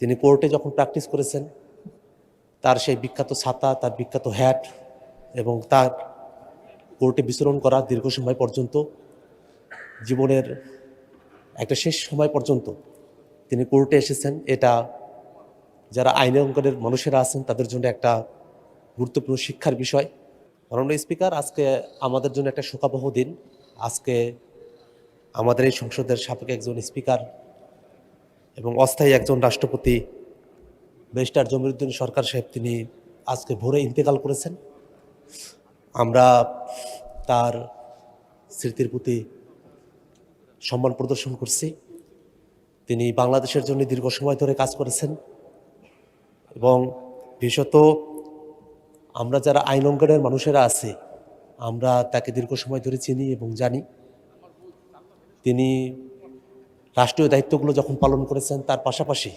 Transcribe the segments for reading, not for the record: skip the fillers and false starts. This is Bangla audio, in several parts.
তিনি কোর্টে যখন প্র্যাকটিস করেছেন, তার সেই বিখ্যাত ছাতা, তার বিখ্যাত হ্যাট এবং তার কোর্টে বিচরণ করা দীর্ঘ সময় পর্যন্ত, জীবনের একটা শেষ সময় পর্যন্ত তিনি কোর্টে এসেছেন, এটা যারা আইন অঙ্গনের মানুষেরা আছেন তাদের জন্য একটা গুরুত্বপূর্ণ শিক্ষার বিষয়। মাননীয় স্পিকার, আজকে আমাদের জন্য একটা শোকাবহ দিন। আজকে আমাদের এই সংসদের সাবেক একজন স্পিকার এবং অস্থায়ী একজন রাষ্ট্রপতি ব্যারিস্টার জমিরুদ্দিন সরকার সাহেব তিনি আজকে ভোরে ইন্তেকাল করেছেন। আমরা তার স্মৃতির প্রতি সম্মান প্রদর্শন করছি। তিনি বাংলাদেশের জন্য দীর্ঘ সময় ধরে কাজ করেছেন এবং বিশেষত আমরা যারা আইন অঙ্গনের মানুষেরা আছি আমরা তাকে দীর্ঘ সময় ধরে চিনি এবং জানি। তিনি রাষ্ট্রীয় দায়িত্বগুলো যখন পালন করেছেন, তার পাশাপাশি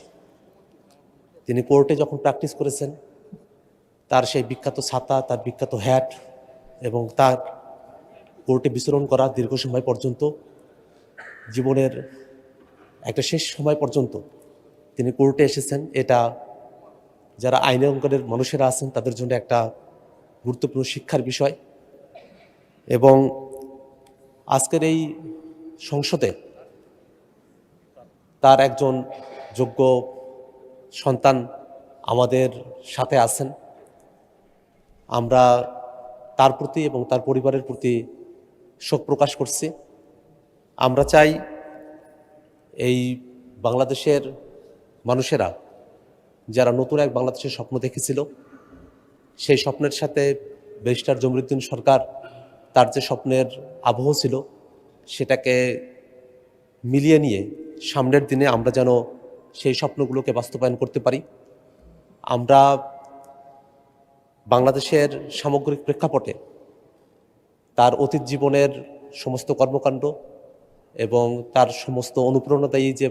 তিনি কোর্টে যখন প্র্যাকটিস করেছেন, তার সেই বিখ্যাত ছাতা, তার বিখ্যাত হ্যাট এবং তার কোর্টে বিচরণ করা দীর্ঘ সময় পর্যন্ত, জীবনের একটা শেষ সময় পর্যন্ত তিনি কোর্টে এসেছেন, এটা যারা আইন অঙ্গনের মানুষেরা আছেন তাদের জন্য একটা গুরুত্বপূর্ণ শিক্ষার বিষয়। এবং আজকের এই সংসদে তার একজন যোগ্য সন্তান আমাদের সাথে আছেন। আমরা তার প্রতি এবং তার পরিবারের প্রতি শোক প্রকাশ করছি। আমরা চাই এই বাংলাদেশের মানুষেরা যারা নতুন এক বাংলাদেশের স্বপ্ন দেখেছিল, সেই স্বপ্নের সাথে ব্যারিস্টার জমিরুদ্দিন সরকার তার যে স্বপ্নের আবহ ছিল সেটাকে মিলিয়ে নিয়ে সামনের দিনে আমরা যেন সেই স্বপ্নগুলোকে বাস্তবায়ন করতে পারি। আমরা বাংলাদেশের সামগ্রিক প্রেক্ষাপটে তার অতীত জীবনের সমস্ত কর্মকাণ্ড এবং তার সমস্ত অনুপ্রেরণাদায়ী যে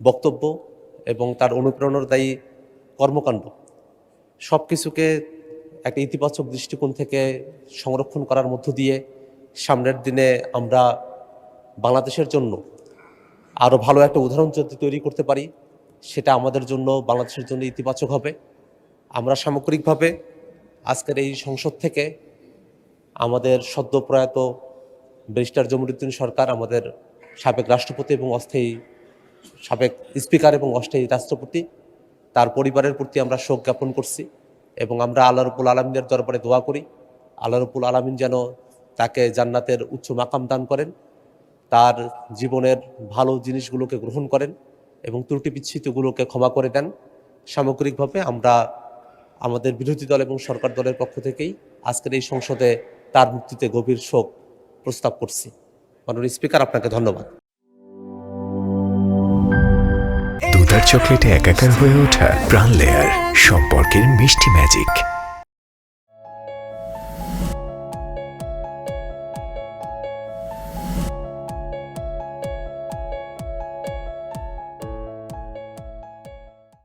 বক্তব্য এবং তার অনুপ্রেরণাদায়ী কর্মকাণ্ড সব কিছুকে একটা ইতিবাচক দৃষ্টিকোণ থেকে সংরক্ষণ করার মধ্য দিয়ে সামনের দিনে আমরা বাংলাদেশের জন্য আরও ভালো একটা উদাহরণ যদি তৈরি করতে পারি, সেটা আমাদের জন্য, বাংলাদেশের জন্য ইতিবাচক হবে। আমরা সামগ্রিকভাবে আজকের এই সংসদ থেকে আমাদের সদ্য প্রয়াত ব্যারিস্টার জমিরুদ্দিন সরকার, আমাদের সাবেক রাষ্ট্রপতি এবং অস্থায়ী সাবেক স্পিকার এবং অস্থায়ী রাষ্ট্রপতি, তার পরিবারের প্রতি আমরা শোক জ্ঞাপন করছি এবং আমরা আল্লাহ রাব্বুল আলামিনের দরবারে দোয়া করি আল্লাহ রাব্বুল আলামিন যেন তাকে জান্নাতের উচ্চ মাকাম দান করেন, তার জীবনের ভালো জিনিসগুলোকে গ্রহণ করেন এবং ত্রুটি বিচ্ছিন্নগুলোকে ক্ষমা করে দেন। সামগ্রিকভাবে আমরা আমাদের বিরোধী দল এবং সরকার দলের পক্ষ থেকেই আজকের এই সংসদে তার মৃত্যুতে গভীর শোক প্রস্তাব করছি। মাননীয় স্পিকার, আপনাকে ধন্যবাদ। দুধার চকলেটে একাকার হয়ে ওঠা প্রাণ লেয়ার, সম্পর্কের মিষ্টি ম্যাজিক।